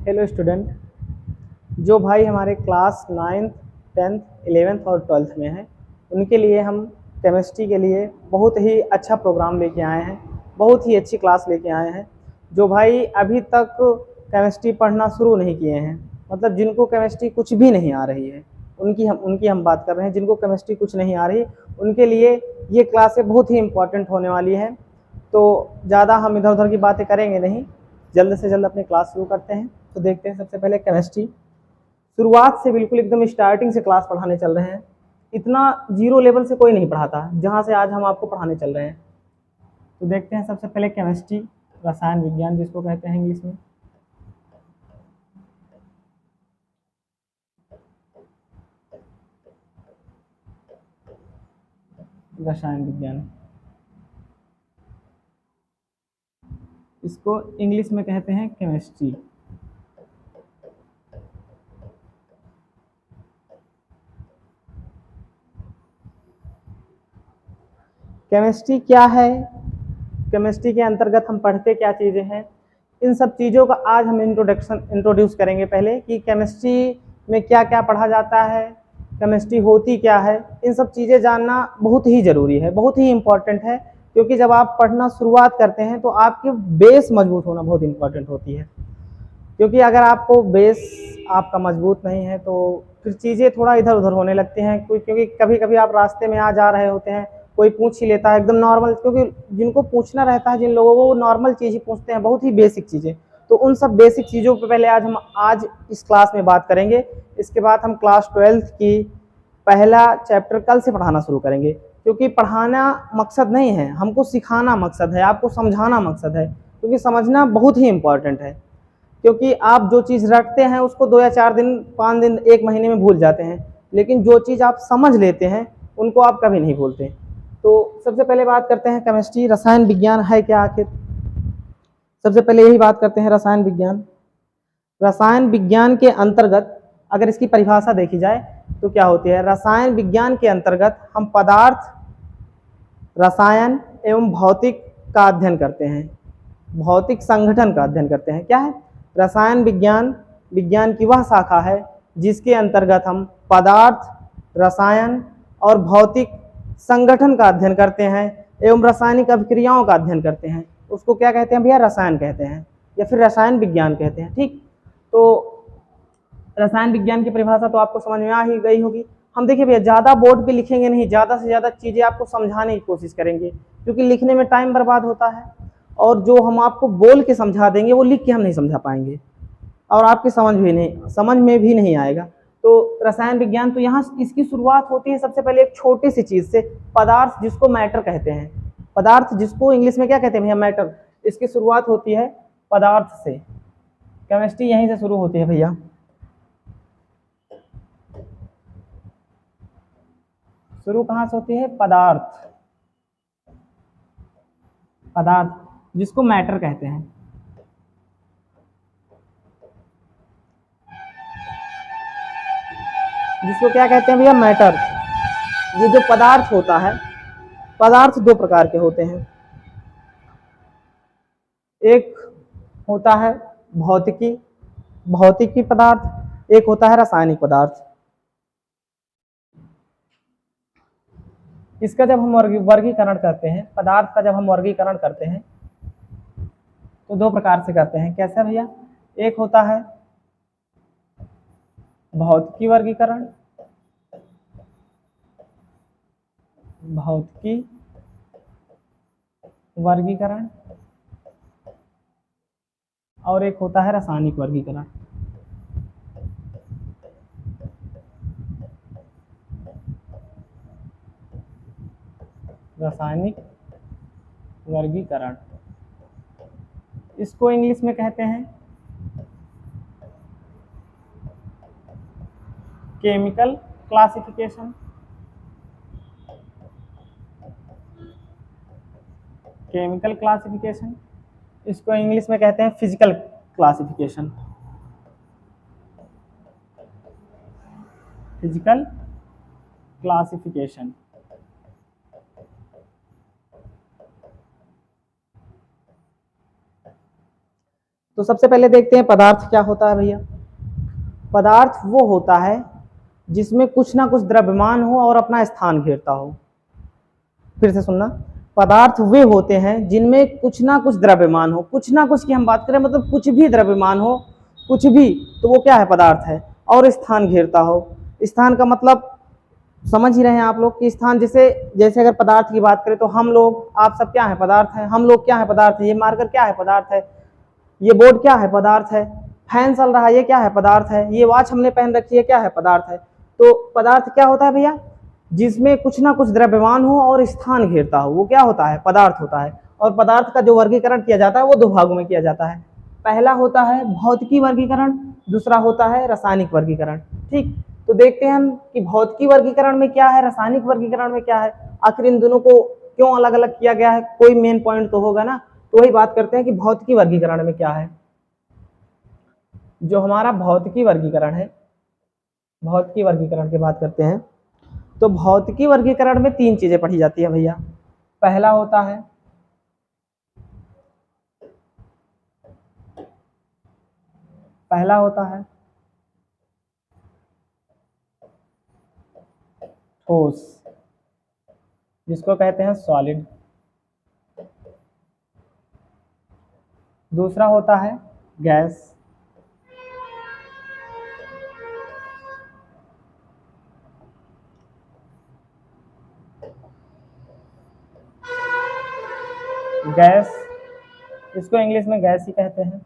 Hello student, जो भाई हमारे क्लास 9th 10th 11th और 12th में हैं उनके लिए हम केमिस्ट्री के लिए बहुत ही अच्छा प्रोग्राम लेके आए हैं। बहुत ही अच्छी क्लास लेके आए हैं। जो भाई अभी तक केमिस्ट्री पढ़ना शुरू नहीं किए हैं, मतलब जिनको केमिस्ट्री कुछ भी नहीं आ रही है, उनकी हम बात कर रहे हैं। जिनको केमिस्ट्री कुछ नहीं आ रही उनके लिए ये क्लासें बहुत ही इम्पोर्टेंट होने वाली है। तो ज़्यादा हम इधर उधर की बातें करेंगे नहीं, जल्द से जल्द अपनी क्लास शुरू करते हैं। तो देखते हैं सबसे पहले केमिस्ट्री शुरुआत से बिल्कुल एकदम स्टार्टिंग से क्लास पढ़ाने चल रहे हैं। इतना जीरो लेवल से कोई नहीं पढ़ाता जहाँ से आज हम आपको पढ़ाने चल रहे हैं। तो देखते हैं सबसे पहले केमिस्ट्री, रसायन विज्ञान जिसको कहते हैं इंग्लिश में। रसायन विज्ञान, इसको इंग्लिश में कहते हैं केमिस्ट्री। केमिस्ट्री क्या है, केमिस्ट्री के अंतर्गत हम पढ़ते क्या चीज़ें हैं, इन सब चीज़ों का आज हम इंट्रोड्यूस करेंगे। पहले कि केमिस्ट्री में क्या क्या पढ़ा जाता है, केमिस्ट्री होती क्या है, इन सब चीज़ें जानना बहुत ही ज़रूरी है, बहुत ही इम्पॉर्टेंट है। क्योंकि जब आप पढ़ना शुरुआत करते हैं तो आपकी बेस मजबूत होना बहुत इम्पॉर्टेंट होती है। क्योंकि अगर आपको बेस आपका मजबूत नहीं है तो फिर चीज़ें थोड़ा इधर उधर होने लगती हैं। क्योंकि कभी कभी आप रास्ते में आ जा रहे होते हैं, कोई पूछ ही लेता है एकदम नॉर्मल, क्योंकि जिनको पूछना रहता है, जिन लोगों को, वो नॉर्मल चीज़ ही पूछते हैं, बहुत ही बेसिक चीज़ें। तो उन सब बेसिक चीज़ों पे पहले आज इस क्लास में बात करेंगे। इसके बाद हम क्लास 12th की पहला चैप्टर कल से पढ़ाना शुरू करेंगे। क्योंकि पढ़ाना मकसद नहीं है, हमको सिखाना मकसद है, आपको समझाना मकसद है। क्योंकि समझना बहुत ही इम्पोर्टेंट है। क्योंकि आप जो चीज़ रटते हैं उसको 2 या 4 दिन, 5 दिन, 1 महीने में भूल जाते हैं, लेकिन जो चीज़ आप समझ लेते हैं उनको आप कभी नहीं भूलते। तो सबसे पहले बात करते हैं केमिस्ट्री, रसायन विज्ञान है क्या आखिर। सबसे पहले यही बात करते हैं रसायन विज्ञान। रसायन विज्ञान के अंतर्गत अगर इसकी परिभाषा देखी जाए तो क्या होती है। रसायन विज्ञान के अंतर्गत हम पदार्थ, रसायन एवं भौतिक का अध्ययन करते हैं, भौतिक संगठन का अध्ययन करते हैं। क्या है रसायन विज्ञान? विज्ञान की वह शाखा है जिसके अंतर्गत हम पदार्थ, रसायन और भौतिक संगठन का अध्ययन करते हैं एवं रासायनिक अभिक्रियाओं का अध्ययन करते हैं। उसको क्या कहते हैं भैया? रसायन कहते हैं या फिर रसायन विज्ञान कहते हैं। ठीक, तो रसायन विज्ञान की परिभाषा तो आपको समझ में आ ही गई होगी। हम देखिए भैया, ज़्यादा बोर्ड पे लिखेंगे नहीं, ज़्यादा से ज़्यादा चीज़ें आपको समझाने की कोशिश करेंगे, क्योंकि लिखने में टाइम बर्बाद होता है। और जो हम आपको बोल के समझा देंगे वो लिख के हम नहीं समझा पाएंगे और आपकी समझ में भी नहीं आएगा। तो रसायन विज्ञान, तो यहाँ इसकी शुरुआत होती है सबसे पहले एक छोटी सी चीज़ से, पदार्थ जिसको मैटर कहते हैं। पदार्थ जिसको इंग्लिश में क्या कहते हैं भैया? मैटर। इसकी शुरुआत होती है पदार्थ से। केमिस्ट्री यहीं से शुरू होती है भैया। शुरू कहाँ से होती है? पदार्थ। पदार्थ जिसको मैटर कहते हैं। जिसको क्या कहते हैं भैया? मैटर। ये जो पदार्थ होता है, पदार्थ 2 प्रकार के होते हैं। एक होता है भौतिकी, भौतिकी पदार्थ, एक होता है रासायनिक पदार्थ। इसका जब हम वर्गीकरण करते हैं, पदार्थ का जब हम वर्गीकरण करते हैं तो 2 प्रकार से करते हैं। कैसा भैया? एक होता है भौतिकी वर्गीकरण, भौतिकी वर्गीकरण, और एक होता है रासायनिक वर्गीकरण। रासायनिक वर्गीकरण, इसको इंग्लिश में कहते हैं केमिकल क्लासिफिकेशन। केमिकल क्लासिफिकेशन, इसको इंग्लिश में कहते हैं फिजिकल क्लासिफिकेशन। Physical classification. तो सबसे पहले देखते हैं पदार्थ क्या होता है भैया। पदार्थ वो होता है जिसमें कुछ ना कुछ द्रव्यमान हो और अपना स्थान घेरता हो। फिर से सुनना, पदार्थ वे होते हैं जिनमें कुछ ना कुछ द्रव्यमान हो, कुछ ना कुछ की हम बात करें मतलब कुछ भी द्रव्यमान हो, कुछ भी, तो वो क्या है, पदार्थ है, और स्थान घेरता हो। स्थान का मतलब समझ ही रहे हैं आप लोग कि स्थान, जैसे जैसे अगर पदार्थ की बात करें तो हम लोग, आप सब क्या है, पदार्थ है। हम लोग क्या है, पदार्थ है। ये मार्कर क्या है, पदार्थ है। ये बोर्ड क्या है, पदार्थ है। फैन चल रहा है, ये क्या है, पदार्थ है। ये वॉच हमने पहन रखी है, क्या है, पदार्थ है। तो पदार्थ क्या होता है भैया, जिसमें कुछ ना कुछ द्रव्यमान हो और स्थान घेरता हो, वो क्या होता है, पदार्थ होता है। और पदार्थ का जो वर्गीकरण किया जाता है वो दो भागों में किया जाता है। पहला होता है भौतिकी वर्गीकरण, दूसरा होता है रासायनिक वर्गीकरण। ठीक, तो देखते हैं हम कि भौतिकी वर्गीकरण में क्या है, रासायनिक वर्गीकरण में क्या है, आखिर इन दोनों को क्यों अलग अलग किया गया है, कोई मेन पॉइंट तो होगा ना। तो वही बात करते हैं कि भौतिकी वर्गीकरण में क्या है। जो हमारा भौतिकी वर्गीकरण है, भौतिकी वर्गीकरण की बात करते हैं तो भौतिकी वर्गीकरण में तीन चीजें पढ़ी जाती है भैया। पहला होता है ठोस, जिसको कहते हैं सॉलिड। दूसरा होता है गैस, गैस, इसको इंग्लिश में गैस ही कहते हैं।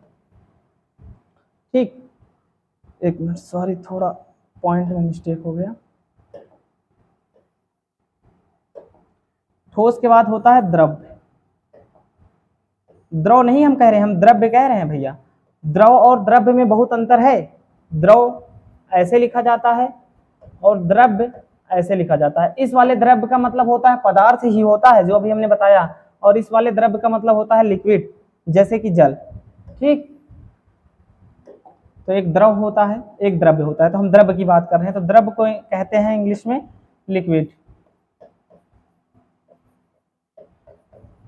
ठीक, एक मिनट, सॉरी, थोड़ा पॉइंट में मिस्टेक हो गया। ठोस के बाद होता है द्रव। द्रव नहीं हम कह रहे हैं, हम द्रव्य कह रहे हैं भैया। द्रव और द्रव्य में बहुत अंतर है। द्रव ऐसे लिखा जाता है और द्रव्य ऐसे लिखा जाता है। इस वाले द्रव्य का मतलब होता है पदार्थ ही होता है, जो अभी हमने बताया, और इस वाले द्रव्य का मतलब होता है लिक्विड, जैसे कि जल। ठीक, तो एक द्रव होता है, एक द्रव्य होता है। तो हम द्रव्य की बात कर रहे हैं, तो द्रव्य को कहते हैं इंग्लिश में लिक्विड।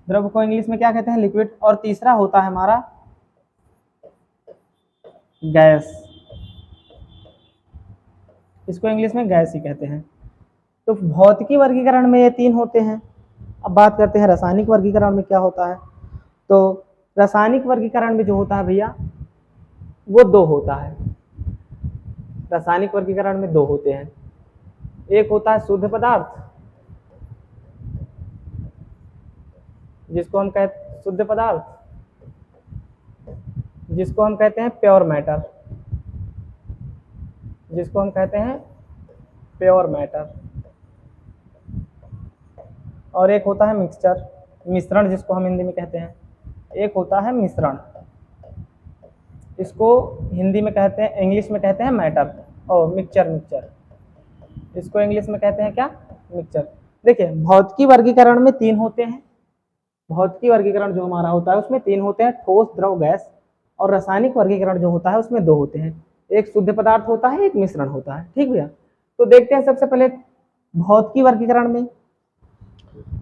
द्रव्य को इंग्लिश में क्या कहते हैं, लिक्विड। और तीसरा होता है हमारा गैस, इसको इंग्लिश में गैस ही कहते हैं। तो भौतिकी वर्गीकरण में ये तीन होते हैं। अब बात करते हैं रासायनिक वर्गीकरण में क्या होता है। तो रासायनिक वर्गीकरण में जो होता है भैया वो दो होता है। रासायनिक वर्गीकरण में दो होते हैं। एक होता है शुद्ध पदार्थ, जिसको हम कहते शुद्ध पदार्थ, जिसको हम कहते हैं प्योर मैटर, जिसको हम कहते हैं प्योर मैटर। और एक होता है मिक्सचर, मिश्रण, जिसको हम हिंदी में कहते हैं। एक होता है मिश्रण, इसको हिंदी में कहते हैं, इंग्लिश में कहते हैं मैटर, और मिक्सचर, इसको इंग्लिश में कहते हैं क्या, मिक्सचर। देखिए, भौतिकी वर्गीकरण में तीन होते हैं। भौतिकी वर्गीकरण जो हमारा होता है उसमें तीन होते हैं, ठोस, द्रव, गैस। और रासायनिक वर्गीकरण जो होता है उसमें दो होते हैं, एक शुद्ध पदार्थ होता है, एक मिश्रण होता है। ठीक भैया, तो देखते हैं सबसे पहले भौतिकी वर्गीकरण में।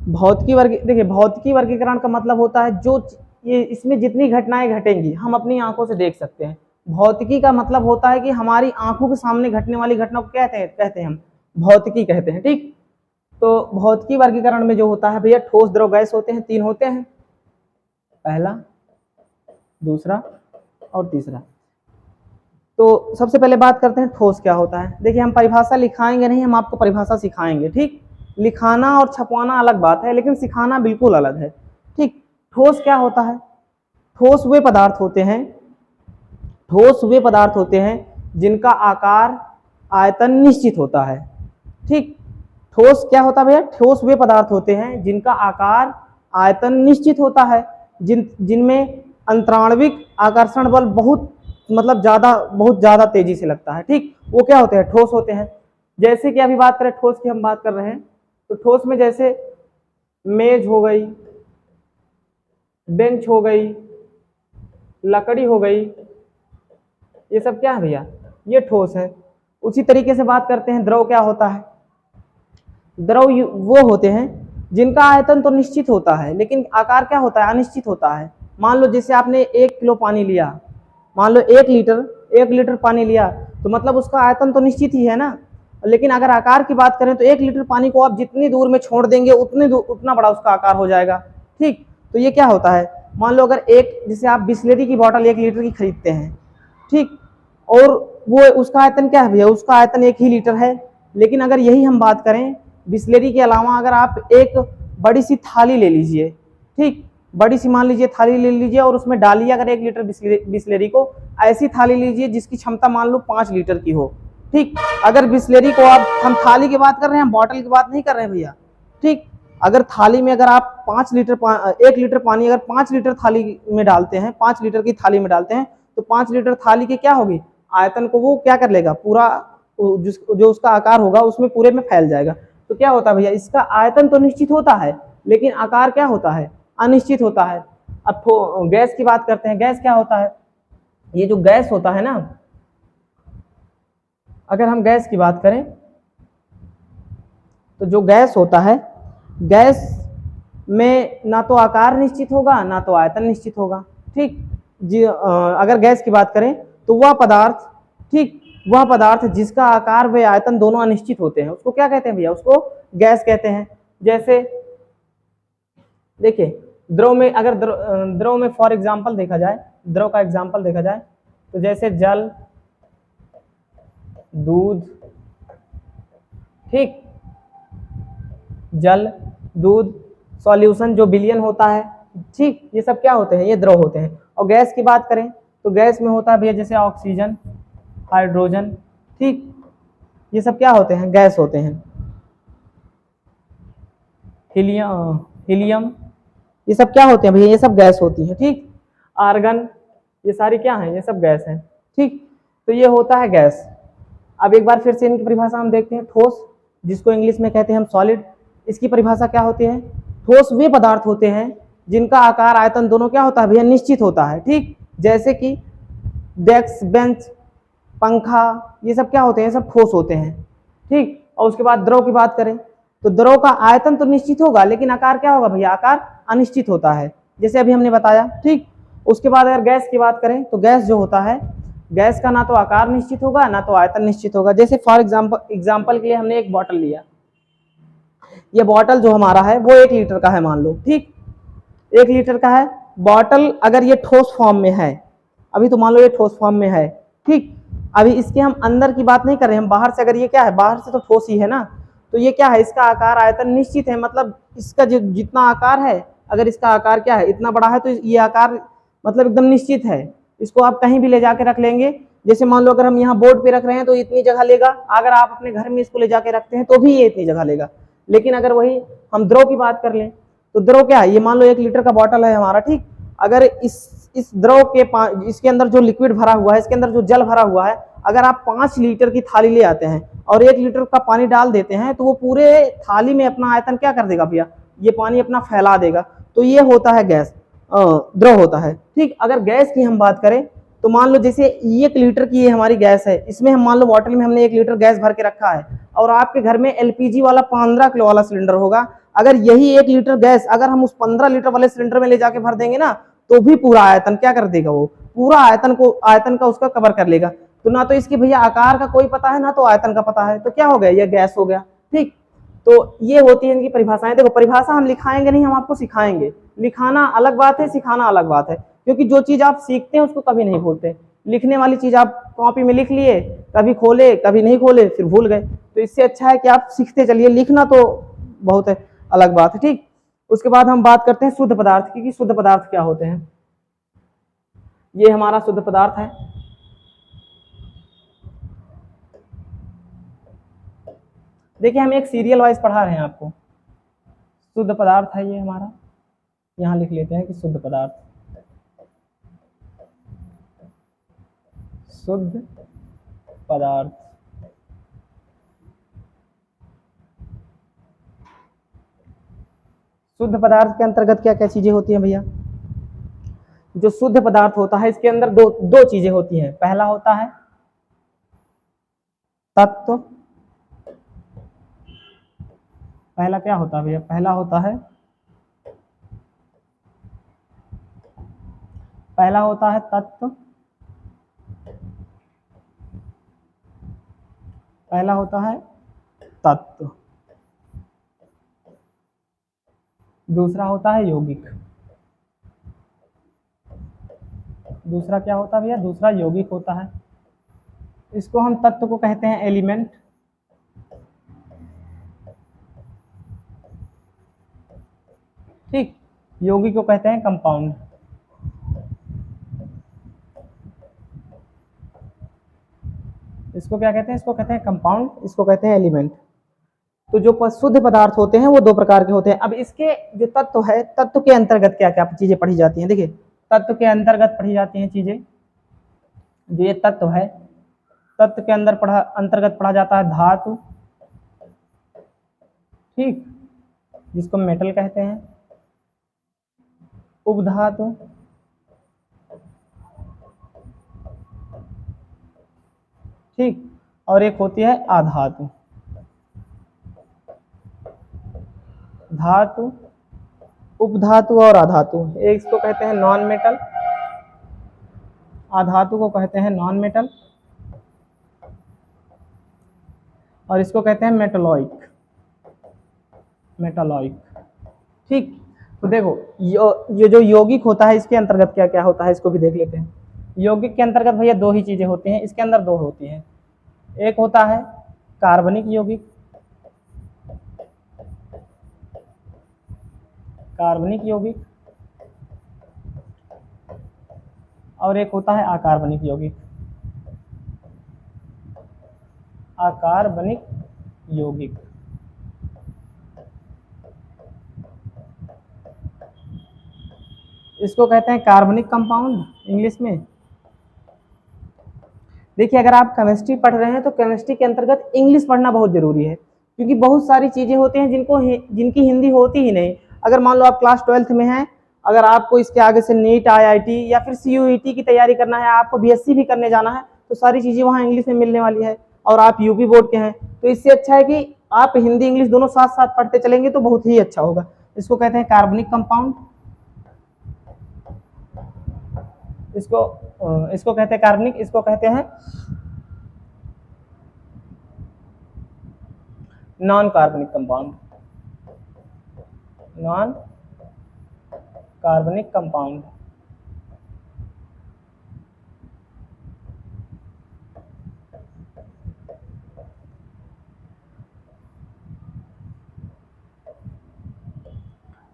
देखिए, भौतिकी वर्गीकरण का मतलब होता है जो ये इसमें जितनी घटनाएं घटेंगी हम अपनी आंखों से देख सकते हैं। भौतिकी का मतलब होता है कि हमारी आंखों के सामने घटने वाली घटना को कहते हैं हम भौतिकी कहते हैं। ठीक, तो भौतिकी वर्गीकरण में जो होता है भैया ठोस, द्रव, गैस होते हैं, तीन होते हैं, पहला, दूसरा और तीसरा। तो सबसे पहले बात करते हैं ठोस क्या होता है। देखिए, हम परिभाषा लिखाएंगे नहीं, हम आपको परिभाषा सिखाएंगे। ठीक, लिखाना और छपवाना अलग बात है, लेकिन सिखाना बिल्कुल अलग है। ठीक, ठोस क्या होता है, ठोस वे पदार्थ होते हैं, ठोस वे पदार्थ होते हैं जिनका आकार, आयतन निश्चित होता है। ठीक, ठोस क्या होता है भैया, ठोस वे पदार्थ होते हैं जिनका आकार, आयतन निश्चित होता है, जिनमें अंतराणविक आकर्षण बल बहुत बहुत ज्यादा तेजी से लगता है। ठीक, वो क्या होते हैं, ठोस होते हैं। जैसे कि अभी बात करें ठोस की, हम बात कर रहे हैं, तो ठोस में जैसे मेज हो गई, बेंच हो गई, लकड़ी हो गई, ये सब क्या है भैया, ये ठोस है। उसी तरीके से बात करते हैं द्रव क्या होता है। द्रव वो होते हैं जिनका आयतन तो निश्चित होता है, लेकिन आकार क्या होता है, अनिश्चित होता है। मान लो जैसे आपने 1 किलो पानी लिया, मान लो 1 लीटर पानी लिया तो मतलब उसका आयतन तो निश्चित ही है ना, लेकिन अगर आकार की बात करें तो 1 लीटर पानी को आप जितनी दूर में छोड़ देंगे उतना बड़ा उसका आकार हो जाएगा। ठीक, तो ये क्या होता है, मान लो अगर जैसे आप बिस्लेरी की बोतल 1 लीटर की खरीदते हैं, ठीक, और वो उसका आयतन क्या है भैया, उसका आयतन 1 ही लीटर है। लेकिन अगर यही हम बात करें बिस्लेरी के अलावा, अगर आप एक बड़ी सी थाली ले लीजिए, ठीक, बड़ी सी मान लीजिए थाली ले लीजिए और उसमें डालिए अगर 1 लीटर बिस्लेरी को, ऐसी थाली लीजिए जिसकी क्षमता मान लो 5 लीटर की हो। ठीक, अगर बिस्लेरी को हम थाली की बात कर रहे हैं, हम बॉटल की बात नहीं कर रहे हैं भैया। ठीक, अगर थाली में अगर आप 1 लीटर पानी अगर 5 लीटर थाली में डालते हैं, 5 लीटर की थाली में डालते हैं, तो 5 लीटर थाली की क्या होगी, आयतन को वो क्या कर लेगा, पूरा जो उसका आकार होगा उसमें पूरे में फैल जाएगा। तो क्या होता है भैया, इसका आयतन तो निश्चित होता है लेकिन आकार क्या होता है, अनिश्चित होता है। अब गैस की बात करते हैं, गैस क्या होता है, ये जो गैस होता है ना, अगर हम गैस की बात करें तो जो गैस होता है, गैस में ना तो आकार निश्चित होगा ना तो आयतन निश्चित होगा। ठीक जी, अगर गैस की बात करें तो वह पदार्थ, ठीक, वह पदार्थ जिसका आकार व आयतन दोनों अनिश्चित होते हैं उसको क्या कहते हैं भैया, उसको गैस कहते हैं। जैसे देखिए द्रव में, अगर द्रव में फॉर एग्जांपल देखा जाए, द्रव का एग्जांपल देखा जाए तो जैसे जल, दूध, ठीक, जल, दूध, सॉल्यूशन जो विलयन होता है, ठीक, ये सब क्या होते हैं, ये द्रव होते हैं। और गैस की बात करें तो गैस में होता है भैया जैसे ऑक्सीजन, हाइड्रोजन, ठीक, ये सब क्या होते हैं, गैस होते हैं। हीलियम, ये सब क्या होते हैं भैया, ये सब गैस होती है। ठीक, आर्गन, ये सारी क्या है, ये सब गैस है। ठीक, तो ये होता है गैस। अब एक बार फिर से इनकी परिभाषा हम देखते हैं। ठोस, जिसको इंग्लिश में कहते हैं हम सॉलिड, इसकी परिभाषा क्या होती है, ठोस वे पदार्थ होते हैं जिनका आकार आयतन दोनों क्या होता है भैया, निश्चित होता है। ठीक, जैसे कि डेस्क, बेंच, पंखा, ये सब क्या होते हैं, ये सब ठोस होते हैं। ठीक, और उसके बाद द्रव की बात करें तो द्रव का आयतन तो निश्चित होगा लेकिन आकार क्या होगा भैया, आकार अनिश्चित होता है, जैसे अभी हमने बताया। ठीक, उसके बाद अगर गैस की बात करें तो गैस जो होता है, गैस का ना तो आकार निश्चित होगा ना तो आयतन निश्चित होगा। जैसे फॉर एग्जाम्पल के लिए हमने एक बॉटल लिया, ये बॉटल जो हमारा है वो 1 लीटर का है मान लो। ठीक, 1 लीटर का है बॉटल, अगर ये ठोस फॉर्म में है, अभी तो मान लो ये ठोस फॉर्म में है। ठीक, अभी इसके हम अंदर की बात नहीं कर रहे हैं, हम बाहर से, अगर ये क्या है, बाहर से तो ठोस ही है ना, तो ये क्या है, इसका आकार आयतन निश्चित है, मतलब इसका जितना आकार है, अगर इसका आकार क्या है, इतना बड़ा है, तो ये आकार मतलब एकदम निश्चित है। इसको आप कहीं भी ले जाके रख लेंगे, जैसे मान लो अगर हम यहाँ बोर्ड पे रख रहे हैं तो इतनी जगह लेगा, अगर आप अपने घर में इसको ले जाके रखते हैं तो भी ये इतनी जगह लेगा। लेकिन अगर वही हम द्रव की बात कर लें तो द्रव क्या है, ये मान लो 1 लीटर का बॉटल है हमारा। ठीक, अगर इस द्रव के इसके अंदर जो लिक्विड भरा हुआ है, इसके अंदर जो जल भरा हुआ है, अगर आप 5 लीटर की थाली ले आते हैं और 1 लीटर का पानी डाल देते हैं तो वो पूरे थाली में अपना आयतन क्या कर देगा भैया, ये पानी अपना फैला देगा। तो ये होता है गैस, द्रव होता है। ठीक, अगर गैस की हम बात करें तो मान लो जैसे 1 लीटर की ये हमारी गैस है, इसमें हम मान लो बॉटल में हमने 1 लीटर गैस भर के रखा है और आपके घर में एलपीजी वाला 15 किलो वाला सिलेंडर होगा। अगर यही 1 लीटर गैस अगर हम उस 15 लीटर वाले सिलेंडर में ले जाके भर देंगे ना, तो भी पूरा आयतन क्या कर देगा, वो पूरा आयतन का उसका कवर कर लेगा। तो ना तो इसके भैया आकार का कोई पता है ना तो आयतन का पता है, तो क्या हो गया, ये गैस हो गया। ठीक, तो ये होती है इनकी परिभाषाएं। देखो परिभाषा हम लिखाएंगे नहीं, हम आपको सिखाएंगे। लिखाना अलग बात है, सिखाना अलग बात है, क्योंकि जो चीज आप सीखते हैं उसको कभी नहीं भूलते। लिखने वाली चीज आप कॉपी में लिख लिए, कभी खोले कभी नहीं खोले फिर भूल गए, तो इससे अच्छा है कि आप सीखते चलिए। लिखना तो बहुत है, अलग बात है। ठीक, उसके बाद हम बात करते हैं शुद्ध पदार्थ की, कि शुद्ध पदार्थ क्या होते हैं। ये हमारा शुद्ध पदार्थ है। देखिए हम एक सीरियल वाइज पढ़ा रहे हैं आपको। शुद्ध पदार्थ है ये हमारा, यहां लिख लेते हैं कि शुद्ध पदार्थ, शुद्ध पदार्थ। शुद्ध पदार्थ के अंतर्गत क्या क्या चीजें होती हैं भैया, जो शुद्ध पदार्थ होता है इसके अंदर दो चीजें होती हैं। पहला होता है तत्व, पहला क्या होता है भैया, पहला होता है तत्व, पहला होता है तत्व, दूसरा होता है यौगिक। दूसरा क्या होता है भैया? दूसरा यौगिक होता है। इसको हम तत्व को कहते हैं एलिमेंट, ठीक। यौगिक को कहते हैं कंपाउंड। इसको क्या कहते हैं? इसको कहते हैं कंपाउंड, इसको कहते हैं एलिमेंट। तो जो शुद्ध पदार्थ होते हैं वो दो प्रकार के होते हैं। अब इसके जो तत्व है, तत्व के अंतर्गत क्या क्या चीजें पढ़ी जाती हैं? देखिए, तत्व के अंतर्गत पढ़ी जाती हैं चीजें। जो ये तत्व है, तत्व के अंतर्गत पढ़ा जाता है धातु, ठीक, जिसको मेटल कहते हैं, उपधातु, ठीक, और एक होती है आधातु। धातु, उपधातु और आधातु। एक इसको कहते हैं नॉन मेटल, आधातु को कहते हैं नॉन मेटल, और इसको कहते हैं मेटलॉइक। मेटलॉइक, ठीक। तो देखो, ये जो यौगिक होता है इसके अंतर्गत क्या क्या होता है, इसको भी देख लेते हैं। यौगिक के अंतर्गत भैया दो ही चीजें होती हैं, इसके अंदर दो होती हैं। एक होता है कार्बनिक यौगिक, कार्बनिक यौगिक, और एक होता है अकार्बनिक यौगिक, अकार्बनिक यौगिक। इसको कहते हैं कार्बनिक कंपाउंड इंग्लिश में। देखिए, अगर आप केमिस्ट्री पढ़ रहे हैं तो केमिस्ट्री के अंतर्गत इंग्लिश पढ़ना बहुत जरूरी है, क्योंकि बहुत सारी चीजें होती हैं जिनकी हिंदी होती ही नहीं। अगर मान लो आप क्लास 12th में हैं, अगर आपको इसके आगे से नीट, IIT या फिर CUET की तैयारी करना है, आपको BSc भी करने जाना है, तो सारी चीजें वहाँ इंग्लिश में मिलने वाली है, और आप यूपी बोर्ड के हैं, तो इससे अच्छा है कि आप हिंदी इंग्लिश दोनों साथ साथ पढ़ते चलेंगे तो बहुत ही अच्छा होगा। इसको कहते हैं कार्बनिक कंपाउंड, इसको कहते हैं कार्बनिक, इसको कहते हैं नॉन कार्बनिक कंपाउंड, नॉन कार्बनिक कंपाउंड।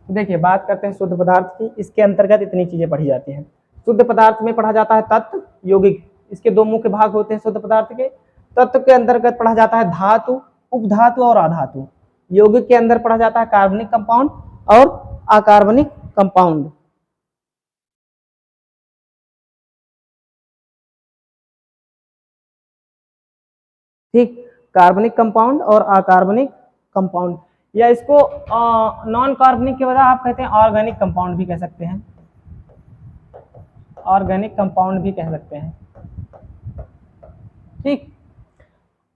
देखिए, बात करते हैं शुद्ध पदार्थ की। इसके अंतर्गत इतनी चीजें पढ़ी जाती हैं। शुद्ध पदार्थ में पढ़ा जाता है तत्व, यौगिक। इसके दो मुख्य भाग होते हैं शुद्ध पदार्थ के। तत्व के अंतर्गत पढ़ा जाता है धातु, उपधातु और आधातु। यौगिक के अंदर पढ़ा जाता है कार्बनिक कंपाउंड और अकार्बनिक कंपाउंड। ठीक, कार्बनिक कंपाउंड और अकार्बनिक कंपाउंड, या इसको नॉन कार्बनिक के बजाय आप कहते हैं ऑर्गेनिक कंपाउंड भी कह सकते हैं, ऑर्गेनिक कंपाउंड भी कह सकते हैं। ठीक,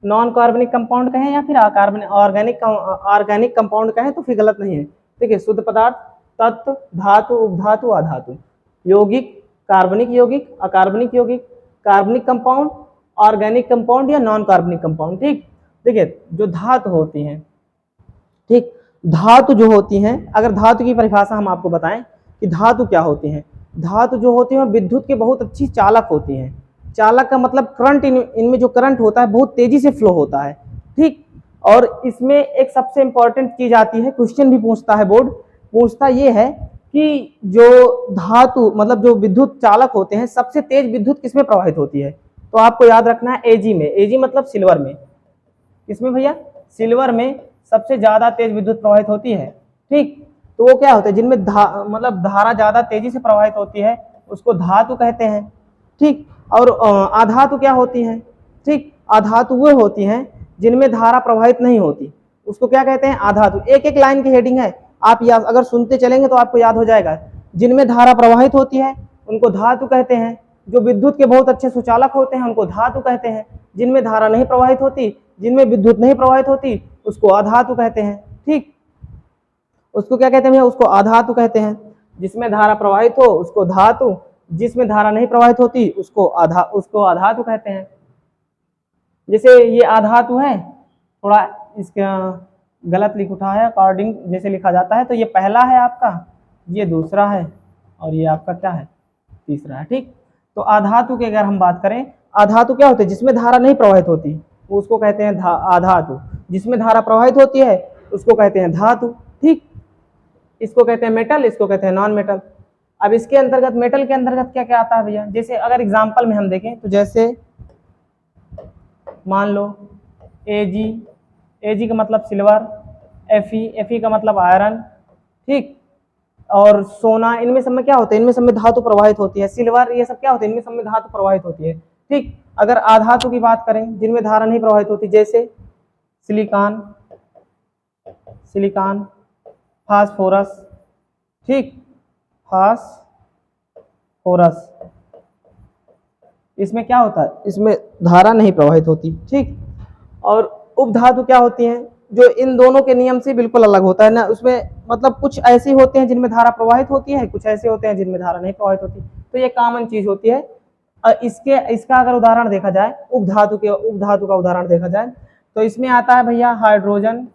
नॉन कार्बनिक कंपाउंड कहें या फिर ऑर्गेनिक कंपाउंड कहें तो फिर गलत नहीं है। ठीक है, शुद्ध पदार्थ, तत्व, धातु, उपधातु, आधातु, यौगिक, कार्बनिक यौगिक, अकार्बनिक यौगिक, कार्बनिक कंपाउंड, ऑर्गेनिक कंपाउंड या नॉन कार्बनिक कंपाउंड। ठीक, देखिए जो धातु होती हैं, ठीक, धातु जो होती हैं, अगर धातु की परिभाषा हम आपको बताएं कि धातु क्या होती हैं। धातु जो होती है विद्युत के बहुत अच्छी चालक होती हैं। चालक का मतलब करंट, इनमें जो करंट होता है बहुत तेजी से फ्लो होता है। ठीक, और इसमें एक सबसे इंपॉर्टेंट चीज आती है, क्वेश्चन भी पूछता है बोर्ड, पूछता ये है कि जो धातु मतलब जो विद्युत चालक होते हैं, सबसे तेज विद्युत किसमें प्रवाहित होती है? तो आपको याद रखना है Ag में। Ag मतलब सिल्वर में। किसमें भैया? सिल्वर में सबसे ज्यादा तेज विद्युत प्रवाहित होती है। ठीक, तो वो क्या होता है, जिनमें मतलब धारा ज्यादा तेजी से प्रवाहित होती है उसको धातु कहते हैं। ठीक, और आधातु क्या होती हैं? ठीक, आधातु वो होती हैं जिनमें धारा प्रवाहित नहीं होती, उसको क्या कहते हैं? आधातु। एक एक लाइन की हेडिंग है, आप याद अगर सुनते चलेंगे तो आपको याद हो जाएगा। जिनमें धारा प्रवाहित होती है उनको धातु कहते हैं। जो विद्युत के बहुत अच्छे सुचालक होते हैं उनको धातु कहते हैं। जिनमें धारा नहीं प्रवाहित होती, जिनमें विद्युत नहीं प्रवाहित होती, उसको अधातु कहते हैं। ठीक, उसको क्या कहते हैं? उसको अधातु कहते हैं। जिसमें धारा प्रवाहित हो उसको धातु, जिसमें धारा नहीं प्रवाहित होती उसको अधातु कहते हैं। जैसे ये अधातु है, थोड़ा इसका गलत लिख उठा है, अकॉर्डिंग जैसे लिखा जाता है, तो ये पहला है आपका, ये दूसरा है, और ये आपका क्या है, तीसरा है। ठीक, तो अधातु की अगर हम बात करें, अधातु क्या होते हैं, जिसमें धारा नहीं प्रवाहित होती उसको कहते हैं अधातु, जिसमें धारा प्रवाहित होती है उसको कहते हैं धातु। ठीक, इसको कहते हैं मेटल, इसको कहते हैं नॉन मेटल। अब इसके अंतर्गत, मेटल के अंतर्गत क्या क्या आता है भैया, जैसे अगर एग्जाम्पल में हम देखें तो जैसे मान लो Ag का मतलब सिल्वर, Fe का मतलब आयरन, ठीक, और सोना, इनमें सब में क्या होता है, इनमें सब में धातु प्रवाहित होती है। सिल्वर, ये सब क्या होते हैं, इनमें सब में धातु प्रवाहित होती है। ठीक, अगर अधातु की बात करें जिनमें धारा नहीं प्रवाहित होती, जैसे सिलिकॉन, फास्फोरस, ठीक, फास्फोरस, इसमें क्या होता है, इसमें धारा नहीं प्रवाहित होती। ठीक, और उपधातु क्या होती हैं, जो इन दोनों के नियम से बिल्कुल अलग होता है ना, उसमें मतलब कुछ ऐसे होते हैं जिनमें धारा प्रवाहित होती है, कुछ ऐसे होते हैं जिनमें धारा नहीं प्रवाहित होती, तो ये कॉमन चीज होती है। इसका अगर उदाहरण देखा जाए, उपधातु का उदाहरण देखा जाए तो इसमें आता है भैया hydrogen,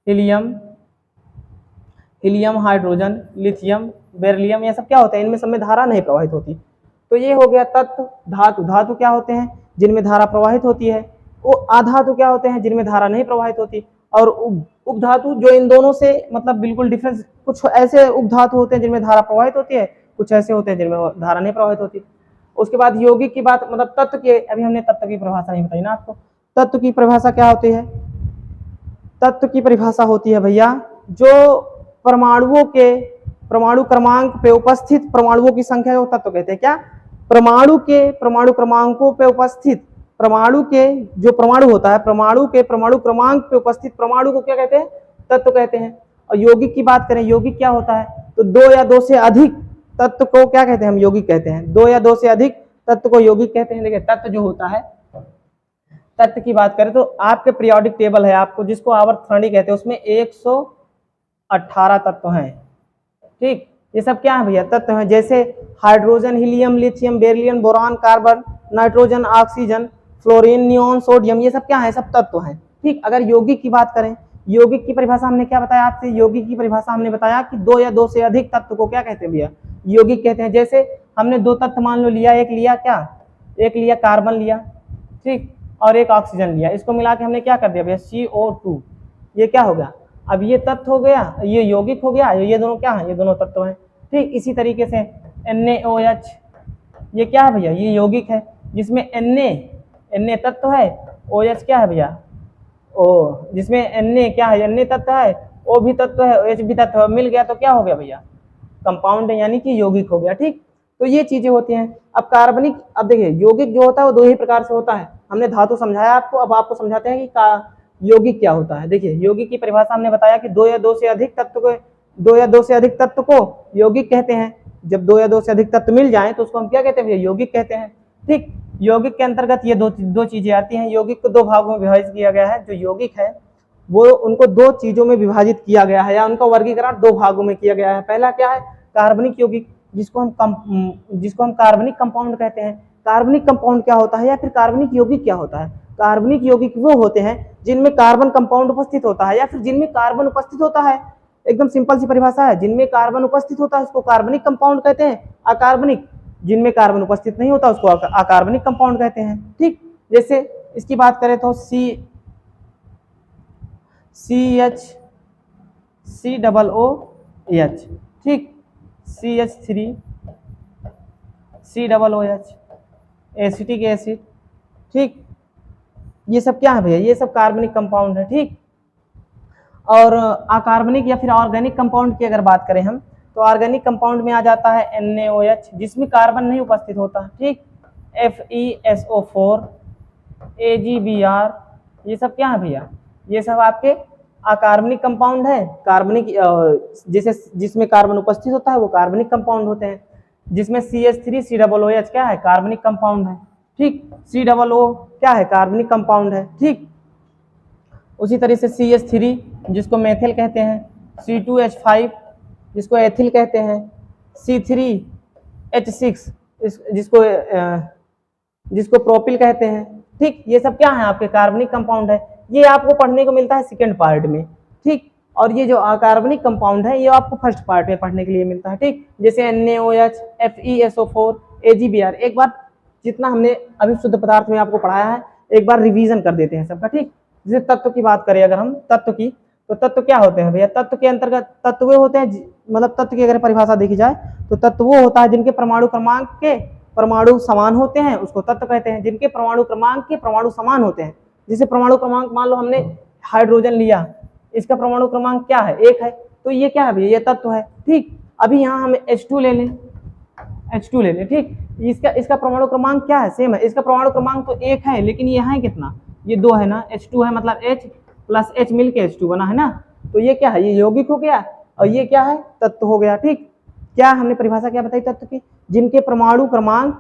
helium, hydrogen, lithium, beryllium, ये सब क्या होते हैं, इनमें सब में धारा नहीं प्रवाहित होती। तो ये हो गया तत्व। धातु क्या होते हैं, जिनमें धारा प्रवाहित होती है। वो अधातु क्या होते हैं, जिनमें धारा नहीं प्रवाहित होती। और उपधातु जो इन दोनों से मतलब बिल्कुल डिफरेंस, कुछ ऐसे उपधातु होते हैं जिनमें धारा प्रवाहित होती है, कुछ ऐसे होते हैं जिनमें धारा नहीं प्रवाहित होती। उसके बाद यौगिक की बात, मतलब तत्व के, अभी हमने तत्व की परिभाषा नहीं बताई ना आपको। तत्व की परिभाषा क्या होती है, तत्व की परिभाषा होती है भैया जो परमाणु क्रमांक पे उपस्थित परमाणुओं की संख्या को तत्व कहते हैं। क्या, परमाणु क्रमांकों पे उपस्थित, परमाणु के जो परमाणु होता है, परमाणु के परमाणु क्रमांक पे उपस्थित परमाणु को क्या कहते हैं, तत्व कहते हैं। और यौगिक की बात करें, यौगिक क्या होता है, तो 2 या 2 से अधिक तत्व को क्या कहते हैं, हम यौगिक कहते हैं। 2 या 2 से अधिक तत्व को यौगिक कहते हैं। देखिए तत्व जो होता है, तत्व की बात करें तो आपके पीरियोडिक टेबल है आपको, जिसको आवर्त सारणी कहते हैं, उसमें 118 तत्व हैं। ठीक, ये सब क्या है भैया, तत्व हैं। जैसे hydrogen, helium, lithium, beryllium, boron, carbon, nitrogen, oxygen, fluorine, neon, sodium, ये सब क्या है, सब तत्व हैं। ठीक, अगर यौगिक की बात करें, यौगिक की परिभाषा हमने क्या बताया आपसे, यौगिक की परिभाषा हमने बताया कि 2 या 2 से अधिक तत्व को क्या कहते हैं भैया, यौगिक कहते हैं। जैसे हमने 2 तत्व मान लो लिया, एक लिया कार्बन लिया, ठीक, और एक ऑक्सीजन लिया, इसको मिला के हमने क्या कर दिया भैया, CO2, ये क्या हो गया, अब ये तत्व हो गया, ये यौगिक हो गया, ये दोनों क्या है, ये दोनों तत्व हैं। ठीक, इसी तरीके से NaOH, ये क्या है भैया, ये यौगिक है, जिसमें Na तत्व है, OH क्या है भैया, जिसमें Na क्या है, Na तत्व है, O भी तत्व है, OH भी तत्व है, मिल गया तो क्या हो गया भैया, कंपाउंड है, यानी कि यौगिक हो गया। ठीक, तो ये चीजें होती हैं। अब कार्बनिक, अब देखिए यौगिक जो होता है वो 2 ही प्रकार से होता है। हमने धातु समझाया आपको, अब आपको समझाते हैं कि यौगिक क्या होता है। देखिए यौगिक की परिभाषा हमने बताया कि 2 या 2 से अधिक तत्व को यौगिक कहते हैं। जब 2 या 2 से अधिक तत्व मिल जाएं तो उसको हम क्या कहते हैं, यौगिक कहते हैं। ठीक, यौगिक के अंतर्गत ये दो चीजें आती हैं। यौगिक को 2 भागों में विभाजित किया गया है। जो यौगिक है वो उनको 2 चीजों में विभाजित किया गया है, या उनका वर्गीकरण 2 भागों में किया गया है। पहला क्या है, कार्बनिक यौगिक, जिसको हम कार्बनिक कंपाउंड कहते हैं। कार्बनिक कंपाउंड क्या होता है, या फिर कार्बनिक यौगिक क्या होता है। कार्बनिक यौगिक वो होते हैं जिनमें कार्बन कंपाउंड उपस्थित होता है, या फिर जिनमें कार्बन उपस्थित होता है। एकदम सिंपल सी परिभाषा है, जिनमें कार्बन उपस्थित होता है उसको कार्बनिक कंपाउंड कहते हैं। अकार्बनिक, जिनमें कार्बन उपस्थित नहीं होता उसको अकार्बनिक कंपाउंड कहते हैं। ठीक, जैसे इसकी बात करें तो COOH, ठीक, CH3, COOH, एसिटिक एसिड, ठीक, ये सब क्या है भैया, ये सब कार्बनिक कंपाउंड है। ठीक, और अकार्बनिक या फिर ऑर्गेनिक कंपाउंड की अगर बात करें हम, तो ऑर्गेनिक कंपाउंड में आ जाता है NaOH, जिसमें कार्बन नहीं उपस्थित होता। ठीक, FeSO4, AgBr, ये सब क्या है भैया, ये सब आपके अकार्बनिक कंपाउंड है। कार्बनिक जिसमें कार्बन उपस्थित होता है वो कार्बनिक कंपाउंड होते हैं। जिसमें CH3, COOH क्या है, कार्बनिक कंपाउंड है। ठीक, COO क्या है, कार्बनिक कंपाउंड है। ठीक, उसी तरह से CH3 जिसको मेथिल कहते हैं, C2H5 जिसको एथिल कहते हैं, H6 जिसको जिसको प्रोपिल कहते हैं। ठीक, ये सब क्या है आपके कार्बनिक कंपाउंड है। ये आपको पढ़ने को मिलता है सेकेंड पार्ट में। ठीक, और ये जो अकार्बनिक कंपाउंड है ये आपको फर्स्ट पार्ट में पढ़ने के लिए मिलता है। ठीक, जैसे NaOH, FeSO4, AgBr। एक बार जितना हमने अभी शुद्ध पदार्थ में आपको पढ़ाया है एक बार रिवीजन कर देते हैं सबका। ठीक, जैसे तत्व की बात करें अगर हम तत्व की, तो तत्व क्या होते हैं भैया? तत्व के अंतर्गत तत्व होते हैं, मतलब तत्व की अगर परिभाषा देखी जाए तो तत्व वो होता है जिनके परमाणु क्रमांक के परमाणु समान होते हैं, उसको तत्व कहते हैं। जिनके परमाणु क्रमांक के परमाणु समान होते हैं, जैसे परमाणु क्रमांक मान लो हमने हाइड्रोजन लिया, इसका परमाणु क्रमांक क्या है? 1 है, तो ये क्या है भैया? ये तत्व है। ठीक, अभी यहाँ हम H2 ले लें, H2 ले लें। ठीक, इसका परमाणु क्रमांक क्या है? सेम है, इसका परमाणु क्रमांक तो 1 है, लेकिन यहाँ है कितना? ये 2 है ना। H2 है मतलब H प्लस H मिलके H2 बना है ना। तो ये क्या है? ये यौगिक हो गया और ये क्या है? तत्व हो गया। ठीक, क्या हमने परिभाषा क्या बताई तत्व की? जिनके परमाणु क्रमांक,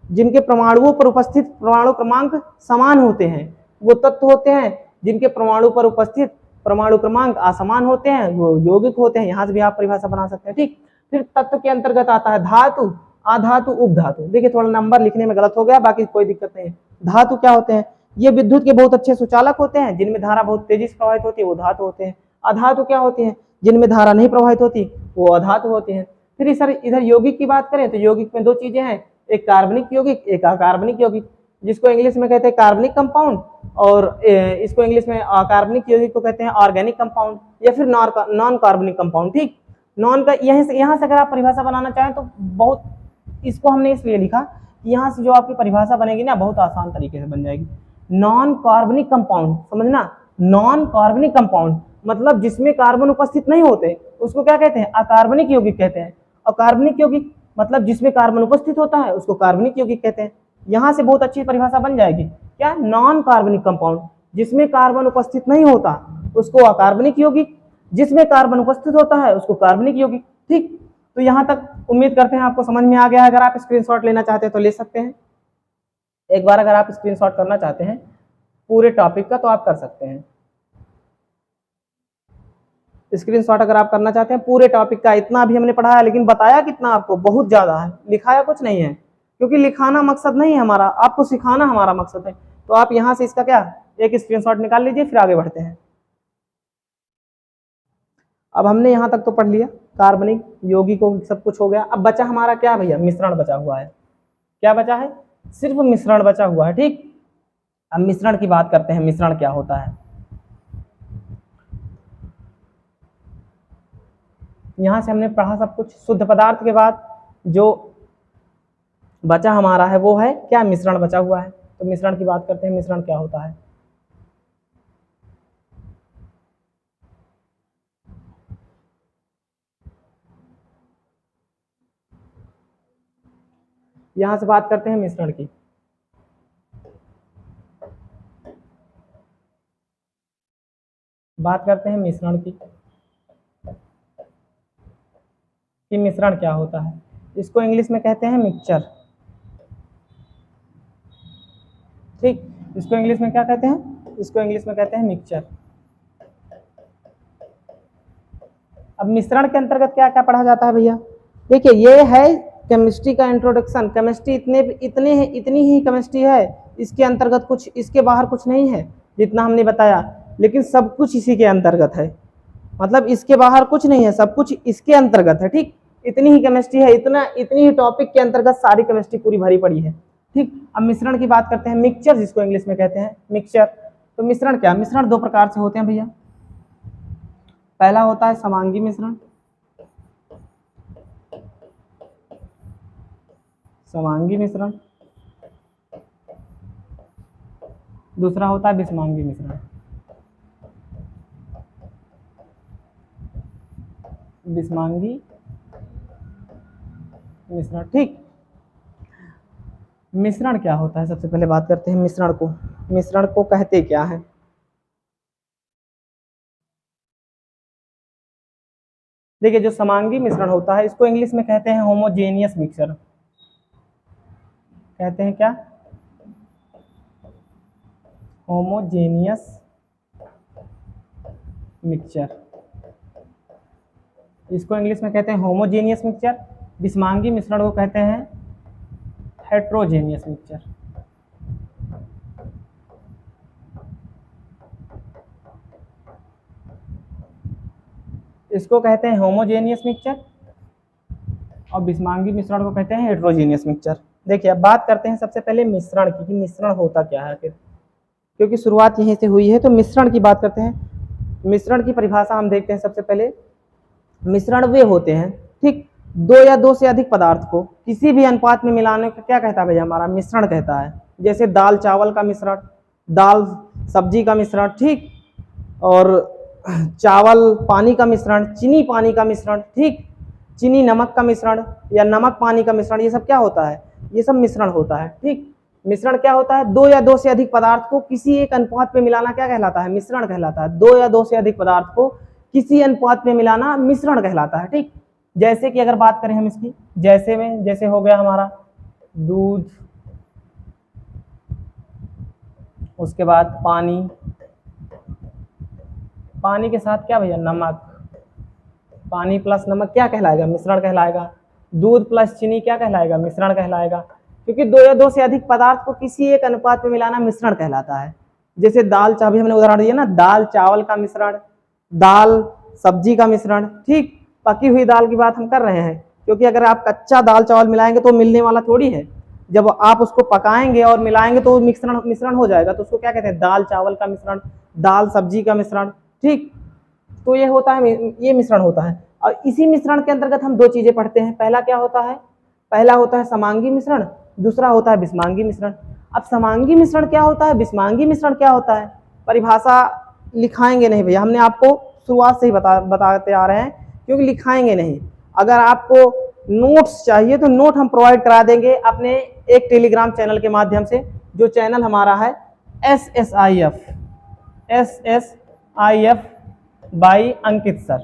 जिनके परमाणुओं पर उपस्थित परमाणु क्रमांक समान होते हैं वो तत्व होते हैं। जिनके परमाणु पर उपस्थित परमाणु क्रमांक असमान होते हैं वो यौगिक होते हैं। यहाँ से भी आप परिभाषा बना सकते हैं। ठीक, फिर तत्व के अंतर्गत आता है धातु, अधातु, उपधातु। देखिए थोड़ा नंबर लिखने में गलत हो गया, बाकी कोई दिक्कत नहीं है। धातु क्या होते हैं? ये विद्युत के बहुत अच्छे सुचालक होते हैं, जिनमें धारा बहुत तेजी से प्रवाहित होती है, वो धातु होते हैं। अधातु क्या होती है? जिनमें धारा नहीं प्रवाहित होती, वो अधातु होते हैं। फिर सर इधर यौगिक की बात करें तो यौगिक में 2 चीजें हैं, एक कार्बनिक यौगिक, एक अकार्बनिक यौगिक, जिसको इंग्लिश में कहते हैं कार्बनिक कंपाउंड, और इसको इंग्लिश में अकार्बनिक यौगिक को कहते हैं ऑर्गेनिक कंपाउंड या फिर नॉन कार्बनिक कंपाउंड। ठीक, नॉन का यहाँ से अगर आप परिभाषा बनाना चाहें तो बहुत, इसको हमने इसलिए लिखा कि यहाँ से जो आपकी परिभाषा बनेगी ना बहुत आसान तरीके से बन जाएगी। नॉन कार्बनिक कंपाउंड, समझना, नॉन कार्बनिक कंपाउंड मतलब जिसमें कार्बन उपस्थित नहीं होते उसको क्या कहते हैं? अकार्बनिक यौगिक कहते हैं। अकार्बनिक यौगिक मतलब जिसमें कार्बन उपस्थित होता है उसको कार्बनिक यौगिक कहते हैं। यहाँ से बहुत अच्छी परिभाषा बन जाएगी। क्या? नॉन कार्बनिक कंपाउंड, जिसमें कार्बन उपस्थित नहीं होता उसको अकार्बनिक यौगिक, जिसमें कार्बन उपस्थित होता है उसको कार्बनिक यौगिक। ठीक, तो यहाँ तक उम्मीद करते हैं आपको समझ में आ गया है। अगर आप स्क्रीनशॉट लेना चाहते हैं तो ले सकते हैं। एक बार अगर आप स्क्रीनशॉट करना चाहते हैं पूरे टॉपिक का तो आप कर सकते हैं। स्क्रीनशॉट अगर आप करना चाहते हैं पूरे टॉपिक का, इतना भी हमने पढ़ाया, लेकिन बताया कितना आपको? बहुत ज्यादा है, लिखाया कुछ नहीं है, क्योंकि लिखाना मकसद नहीं है हमारा, आपको सिखाना हमारा मकसद है। तो आप यहाँ से इसका क्या एक स्क्रीनशॉट निकाल लीजिए, फिर आगे बढ़ते हैं। अब हमने यहाँ तक तो पढ़ लिया, कार्बनिक यौगिकों सब कुछ हो गया। अब बचा हमारा क्या भैया? मिश्रण बचा हुआ है। क्या बचा है? सिर्फ मिश्रण बचा हुआ है। ठीक, अब मिश्रण की बात करते हैं। मिश्रण क्या होता है? यहाँ से हमने पढ़ा सब कुछ। शुद्ध पदार्थ के बाद जो बचा हमारा है वो है क्या? मिश्रण बचा हुआ है। तो मिश्रण की बात करते हैं। मिश्रण क्या होता है? यहाँ से बात करते हैं मिश्रण की। बात करते हैं मिश्रण की कि मिश्रण क्या होता है। इसको इंग्लिश में कहते हैं मिक्सचर। ठीक, इसको इंग्लिश में क्या कहते हैं? इसको इंग्लिश में कहते हैं मिक्सचर। अब मिश्रण के अंतर्गत क्या क्या पढ़ा जाता है भैया? देखिए ये है केमिस्ट्री का इंट्रोडक्शन। केमिस्ट्री इतनी ही केमिस्ट्री है, इसके अंतर्गत कुछ, इसके बाहर कुछ नहीं है जितना हमने बताया, लेकिन सब कुछ इसी के अंतर्गत है। मतलब इसके बाहर कुछ नहीं है, सब कुछ इसके अंतर्गत है। ठीक, इतनी ही केमिस्ट्री है, इतनी ही टॉपिक के अंतर्गत सारी केमिस्ट्री पूरी भरी पड़ी है। ठीक, अब मिश्रण की बात करते हैं। मिक्सचर जिसको इंग्लिश में कहते हैं मिक्सचर। तो मिश्रण क्या? मिश्रण 2 प्रकार से होते हैं भैया। पहला होता है समांगी मिश्रण, समांगी मिश्रण। दूसरा होता है विषमांगी मिश्रण। विषमांगी मिश्रण। ठीक, मिश्रण क्या होता है? सबसे पहले बात करते हैं मिश्रण को। मिश्रण को कहते क्या है? देखिए जो समांगी मिश्रण होता है इसको इंग्लिश में कहते हैं होमोजेनियस मिक्सचर। कहते हैं क्या? Homogeneous mixture. इसको इंग्लिश में कहते हैं होमोजेनियस मिक्सचर। बिस्मांगी मिश्रण को कहते हैं हेट्रोजेनियस मिक्सचर। इसको कहते हैं होमोजेनियस मिक्सचर और बिस्मांगी मिश्रण को कहते हैं हेट्रोजेनियस मिक्सचर। देखिए अब बात करते हैं सबसे पहले मिश्रण की कि मिश्रण होता क्या है फिर, क्योंकि शुरुआत यहीं से हुई है तो मिश्रण की बात करते हैं। मिश्रण की परिभाषा हम देखते हैं। सबसे पहले मिश्रण वे होते हैं, ठीक, दो या दो से अधिक पदार्थ को किसी भी अनुपात में मिलाने का क्या कहता है भैया, हमारा मिश्रण कहता है। जैसे दाल चावल का मिश्रण, दाल सब्जी का मिश्रण, ठीक, और चावल पानी का मिश्रण, चीनी पानी का मिश्रण, ठीक, चीनी नमक का मिश्रण या नमक पानी का मिश्रण, ये सब क्या होता है, ये सब मिश्रण होता है। ठीक, मिश्रण क्या होता है, दो या दो से अधिक पदार्थ को किसी एक अनुपात में मिलाना क्या कहलाता है, मिश्रण कहलाता है। दो या दो से अधिक पदार्थ को किसी अनुपात में मिलाना मिश्रण कहलाता है। ठीक, जैसे कि अगर बात करें हम इसकी, जैसे हो गया हमारा दूध, उसके बाद पानी, पानी के साथ क्या भैया, नमक, पानी प्लस नमक क्या कहलाएगा, मिश्रण कहलाएगा। दूध प्लस चीनी क्या कहलाएगा, मिश्रण कहलाएगा। क्योंकि दो या दो से अधिक पदार्थ को किसी एक अनुपात में मिलाना मिश्रण कहलाता है। जैसे दाल चावल, हमने उदाहरण दिया ना, दाल चावल का मिश्रण, दाल सब्जी का मिश्रण, ठीक, पकी हुई दाल की बात हम कर रहे हैं, क्योंकि अगर आप कच्चा दाल चावल मिलाएंगे तो मिलने वाला थोड़ी है। जब आप उसको पकाएंगे और मिलाएंगे तो मिश्रण हो जाएगा, तो उसको क्या कहते हैं, दाल चावल का मिश्रण, दाल सब्जी का मिश्रण। ठीक, तो ये होता है, ये मिश्रण होता है। और इसी मिश्रण के अंतर्गत हम दो चीजें पढ़ते हैं। पहला क्या होता है, पहला होता है समांगी मिश्रण, दूसरा होता है बिस्मांगी मिश्रण। अब समांगी मिश्रण क्या होता है, बिस्मांगी मिश्रण क्या होता है, परिभाषा लिखाएंगे नहीं भैया, हमने आपको शुरुआत से ही बताते आ रहे हैं, क्योंकि लिखाएंगे नहीं। अगर आपको नोट्स चाहिए तो नोट हम प्रोवाइड करा देंगे अपने एक टेलीग्राम चैनल के माध्यम से, जो चैनल हमारा है SSIF बाई अंकित सर।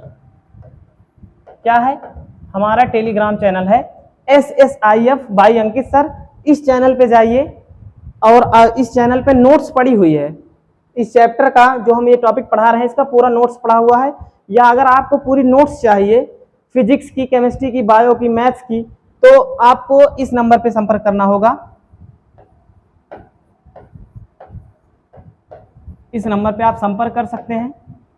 क्या है, हमारा टेलीग्राम चैनल है SSIF बाई अंकित सर। इस चैनल पे जाइए और इस चैनल पे नोट्स पड़ी हुई है, इस चैप्टर का जो हम ये टॉपिक पढ़ा रहे हैं इसका पूरा नोट्स पढ़ा हुआ है। या अगर आपको पूरी नोट्स चाहिए फिजिक्स की, केमिस्ट्री की, बायो की, मैथ्स की, तो आपको इस नंबर पे संपर्क करना होगा। इस नंबर पे आप संपर्क कर सकते हैं,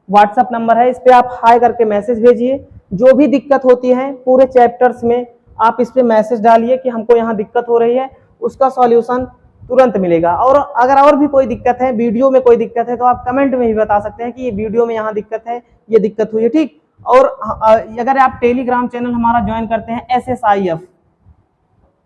व्हाट्सएप नंबर है, इस पे आप हाय करके मैसेज भेजिए। जो भी दिक्कत होती है पूरे चैप्टर्स में आप इस पे मैसेज डालिए कि हमको यहाँ दिक्कत हो रही है, उसका सॉल्यूशन तुरंत मिलेगा। और अगर और भी कोई दिक्कत है, वीडियो में कोई दिक्कत है, तो आप कमेंट में भी बता सकते हैं कि ये वीडियो में यहाँ दिक्कत है, ये दिक्कत हुई है। ठीक, और अगर आप टेलीग्राम चैनल हमारा ज्वाइन करते हैं SSIF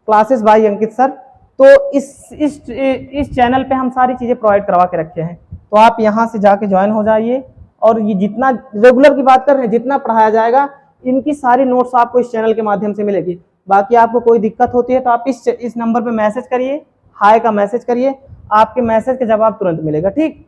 क्लासेस बाय अंकित सर, तो इस चैनल पे हम सारी चीजें प्रोवाइड करवा के रखे हैं, तो आप यहाँ से जाके ज्वाइन हो जाइए। और ये जितना रेगुलर की बात कर रहे हैं, जितना पढ़ाया जाएगा, इनकी सारी नोट्स आपको इस चैनल के माध्यम से मिलेगी। बाकी आपको कोई दिक्कत होती है तो आप इस नंबर पे मैसेज करिए, हाय का मैसेज करिए, आपके मैसेज का जवाब तुरंत मिलेगा। ठीक,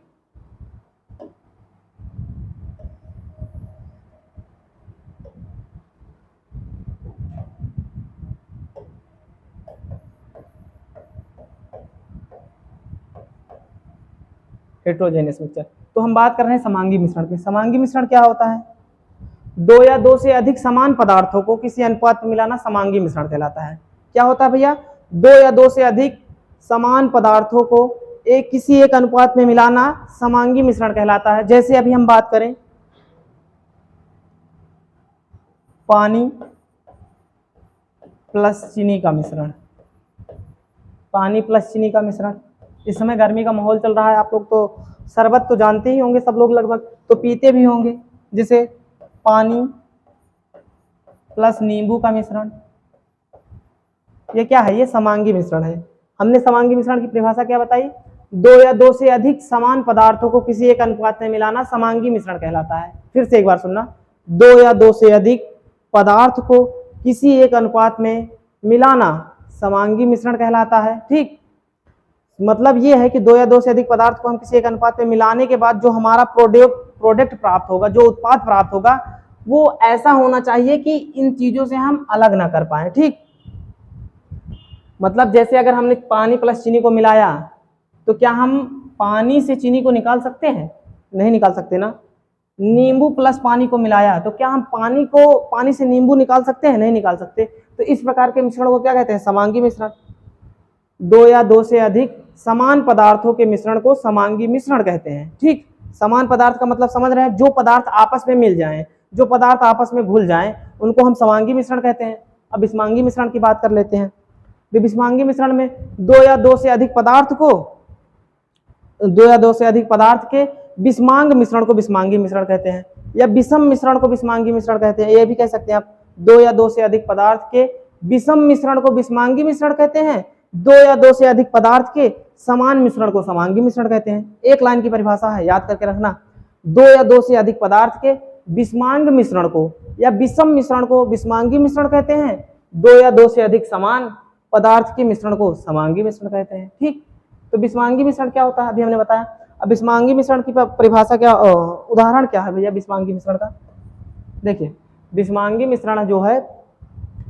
हेट्रोजेनियस मिक्सचर। तो हम बात कर रहे हैं समांगी मिश्रण की। समांगी मिश्रण क्या होता है, दो या दो से अधिक समान पदार्थों को किसी अनुपात में मिलाना समांगी मिश्रण कहलाता है। क्या होता है भैया, दो या दो से अधिक समान पदार्थों को किसी एक अनुपात में मिलाना समांगी मिश्रण कहलाता है। जैसे अभी हम बात करें पानी प्लस चीनी का मिश्रण, पानी प्लस चीनी का मिश्रण। इस समय गर्मी का माहौल चल रहा है, आप लोग तो शरबत तो जानते ही होंगे, सब लोग लगभग तो पीते भी होंगे। जैसे पानी प्लस नींबू का मिश्रण, ये क्या है, ये समांगी मिश्रण है। हमने समांगी मिश्रण की परिभाषा क्या बताई, दो या दो से अधिक समान पदार्थों को किसी एक अनुपात में मिलाना समांगी मिश्रण कहलाता है। फिर से एक बार सुनना, दो या दो से अधिक पदार्थ को किसी एक अनुपात में मिलाना समांगी मिश्रण कहलाता है। ठीक, मतलब ये है कि दो या दो से अधिक पदार्थ को हम किसी एक अनुपात में मिलाने के बाद जो हमारा प्रोडक्ट प्राप्त होगा, जो उत्पाद प्राप्त होगा, वो ऐसा होना चाहिए कि इन चीजों से हम अलग ना कर पाए। ठीक, मतलब जैसे अगर हमने पानी प्लस चीनी को मिलाया, तो क्या हम पानी से चीनी को निकाल सकते हैं, नहीं निकाल सकते ना। नींबू प्लस पानी को मिलाया, तो क्या हम पानी से नींबू निकाल सकते हैं, नहीं निकाल सकते। तो इस प्रकार के मिश्रण को क्या कहते हैं? समांगी मिश्रण। दो या दो से अधिक समान पदार्थों के मिश्रण को समांगी मिश्रण कहते हैं। ठीक, समान पदार्थ का मतलब समझ रहे हैं, जो पदार्थ आपस में मिल जाएं, जो पदार्थ आपस में घुल जाएं, उनको हम समांगी मिश्रण कहते हैं। अब विषमांगी मिश्रण की बात कर लेते हैं। विषमांगी मिश्रण में दो या दो से अधिक पदार्थ के विषमांग मिश्रण को विषमांगी मिश्रण कहते हैं, या विषम मिश्रण को विषमांगी मिश्रण कहते हैं। ये भी कह सकते हैं आप, दो या दो से अधिक पदार्थ के विषम मिश्रण को विषमांगी मिश्रण कहते हैं, दो या दो से अधिक पदार्थ के समान मिश्रण को समांगी मिश्रण कहते हैं। एक लाइन की परिभाषा है, याद करके रखना। दो या दो से अधिक पदार्थ के विषमांग मिश्रण को या विषम मिश्रण को विषमांगी मिश्रण कहते हैं, दो या दो से अधिक समान पदार्थ के मिश्रण को समांगी मिश्रण कहते हैं। ठीक, तो विषमांगी मिश्रण क्या होता है अभी हमने बताया। अब विषमांगी मिश्रण की परिभाषा क्या, उदाहरण क्या है भैया विषमांगी मिश्रण का? देखिए, विषमांगी मिश्रण जो है,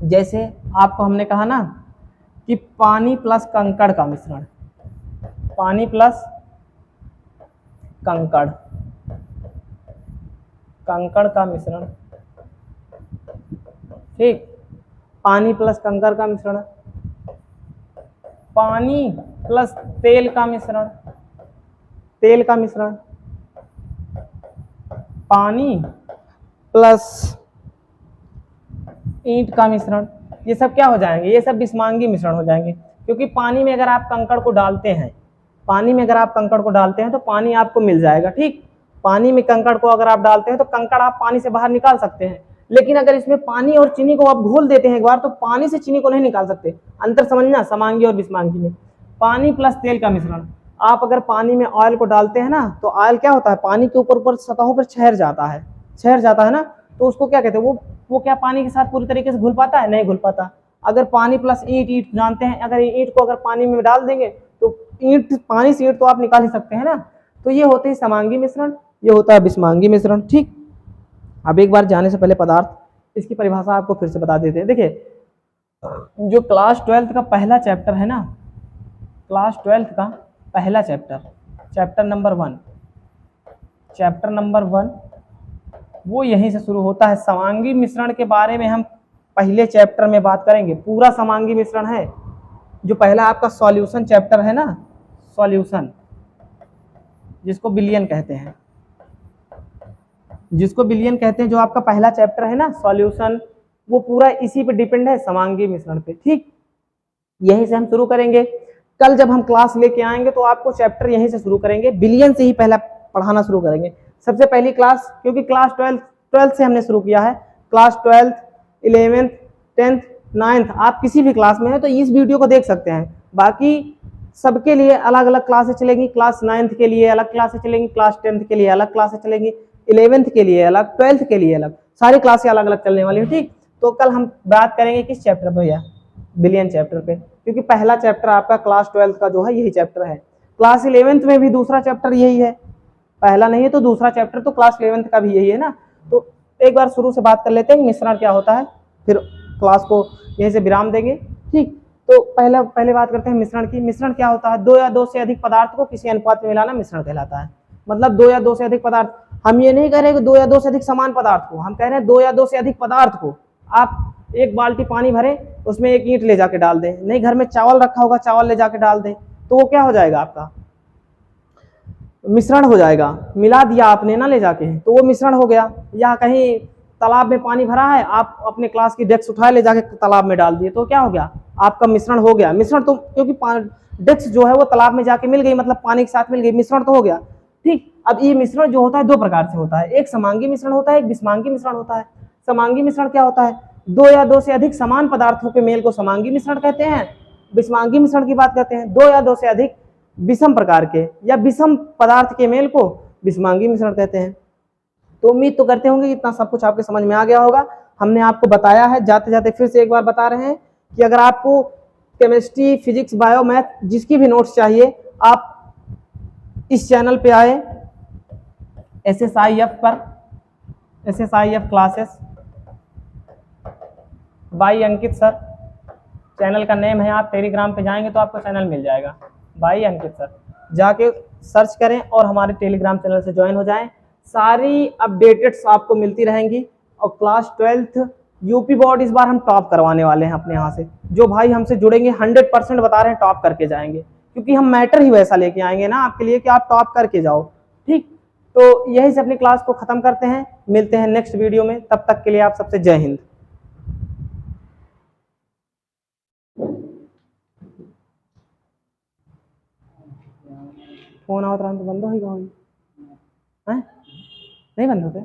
जैसे आपको हमने कहा ना कि पानी प्लस कंकड़ का मिश्रण, पानी प्लस कंकड़, कंकड़ का मिश्रण। ठीक, पानी प्लस कंकड़ का मिश्रण, पानी प्लस तेल का मिश्रण, तेल का मिश्रण, पानी प्लस ईंट का मिश्रण, ये सब क्या हो जाएंगे? ये सब विषमांगी मिश्रण हो जाएंगे। क्योंकि पानी में अगर आप कंकड़ को डालते हैं, पानी में अगर आप कंकड़ को डालते हैं तो पानी आपको मिल जाएगा। ठीक, पानी में कंकड़ को अगर आप डालते हैं तो कंकड़ आप पानी से बाहर निकाल सकते हैं, लेकिन अगर इसमें पानी और चीनी को आप घोल देते हैं एक बार, तो पानी से चीनी को नहीं निकाल सकते। अंतर समझना समांगी और विषमांगी में। पानी प्लस तेल का मिश्रण, आप अगर पानी में ऑयल को डालते हैं ना, तो ऑयल क्या होता है, पानी के ऊपर सतहों पर ठहर जाता है ना, तो उसको क्या कहते हैं, वो क्या पानी के साथ पूरी तरीके से घुल पाता है? नहीं घुल पाता। अगर पानी प्लस ईंट, ईंट जानते हैं, अगर ईंट को अगर पानी में डाल देंगे तो ईंट, पानी से ईंट तो आप निकाल ही सकते हैं ना। तो ये होते हैं समांगी मिश्रण, ये होता है विषमांगी मिश्रण। ठीक, अब एक बार जाने से पहले पदार्थ, इसकी परिभाषा आपको फिर से बता देते हैं। देखिए, जो क्लास 12 का पहला चैप्टर है ना, क्लास 12 का पहला चैप्टर, चैप्टर नंबर 1, वो यहीं से शुरू होता है। समांगी मिश्रण के बारे में हम पहले चैप्टर में बात करेंगे। पूरा समांगी मिश्रण है, जो पहला आपका सॉल्यूशन चैप्टर है ना, सॉल्यूशन, जिसको विलयन कहते हैं, जो आपका पहला चैप्टर है ना सॉल्यूशन, वो पूरा इसी पे डिपेंड है, समांगी मिश्रण पे। ठीक, यहीं से हम शुरू करेंगे। कल जब हम क्लास लेके आएंगे तो आपको चैप्टर यहीं से शुरू करेंगे, विलयन से ही पहला पढ़ाना शुरू करेंगे। सबसे पहली क्लास, क्योंकि क्लास 12 से हमने शुरू किया है, क्लास 12, 11th, 10th, 9th, आप किसी भी क्लास में हैं तो इस वीडियो को देख सकते हैं। बाकी सबके लिए अलग अलग क्लासेस चलेंगी। क्लास 9th के लिए अलग क्लासेस चलेंगी, क्लास 10th के लिए अलग क्लासेस चलेंगी, 11th के लिए अलग, 12th के लिए अलग, सारी क्लासें अलग अलग चलने वाली है। ठीक, तो कल हम बात करेंगे किस चैप्टर पे भैया? विलयन चैप्टर पे, क्योंकि पहला चैप्टर आपका क्लास 12 का जो है यही चैप्टर है। क्लास 11th में भी दूसरा चैप्टर यही है, पहला नहीं है तो दूसरा चैप्टर तो क्लास 11th का भी यही है ना। तो एक बार शुरू से बात कर लेते हैं मिश्रण क्या होता है, फिर क्लास को यहीं से विराम देंगे। ठीक, तो पहले बात करते हैं मिश्रण की। मिश्रण क्या होता है? दो या दो से अधिक पदार्थ को किसी अनुपात में मिलाना मिश्रण कहलाता है। मतलब दो या दो से अधिक पदार्थ, हम ये नहीं कह रहे कि दो या दो से अधिक समान पदार्थ को, हम कह रहे हैं दो या दो से अधिक पदार्थ को। आप एक बाल्टी पानी भरे, उसमें एक ईंट ले जाके डाल दें, नहीं घर में चावल रखा होगा, चावल ले जाके डाल दें, तो वो क्या हो जाएगा? आपका मिश्रण हो जाएगा। मिला दिया आपने ना ले जाके, तो वो मिश्रण हो गया। या कहीं तालाब में पानी भरा है, आप अपने क्लास की डेस्क उठाए ले जाके तालाब में डाल दिए, तो क्या हो गया? आपका मिश्रण हो गया। मिश्रण तो, क्योंकि डेस्क जो है वो तालाब में जाके मिल गई, मतलब पानी के साथ मिल गई, मिश्रण तो हो गया। ठीक, अब ये मिश्रण जो होता है दो प्रकार से होता है, एक समांगी मिश्रण होता है, एक विषमांगी मिश्रण होता है। समांगी मिश्रण क्या होता है? दो या दो से अधिक समान पदार्थों के मेल को समांगी मिश्रण कहते हैं। विषमांगी मिश्रण की बात करते हैं, दो या दो से अधिक विषम प्रकार के या विषम पदार्थ के मेल को विषमांगी मिश्रण कहते हैं। तो उम्मीद तो करते होंगे इतना सब कुछ आपके समझ में आ गया होगा। हमने आपको बताया है, जाते जाते फिर से एक बार बता रहे हैं कि अगर आपको केमिस्ट्री, फिजिक्स, बायो, मैथ जिसकी भी नोट्स चाहिए, आप इस चैनल पे आए, SSIF पर, SSIF classes by Ankit sir, channel का नेम है। आप टेलीग्राम पे जाएंगे तो आपको चैनल मिल जाएगा, बाई अंकित सर, जाके सर्च करें और हमारे टेलीग्राम चैनल से ज्वाइन हो जाएं। सारी अपडेटेड्स आपको मिलती रहेंगी। और क्लास 12th यूपी बोर्ड इस बार हम टॉप करवाने वाले हैं अपने यहाँ से। जो भाई हमसे जुड़ेंगे 100% बता रहे हैं टॉप करके जाएंगे, क्योंकि हम मैटर ही वैसा लेके आएंगे ना आपके लिए कि आप टॉप करके जाओ। ठीक, तो यही से अपनी क्लास को खत्म करते हैं, मिलते हैं नेक्स्ट वीडियो में। तब तक के लिए आप सबसे जय हिंद। फोन आओ तो बंद हो ही, नहीं बंद होते।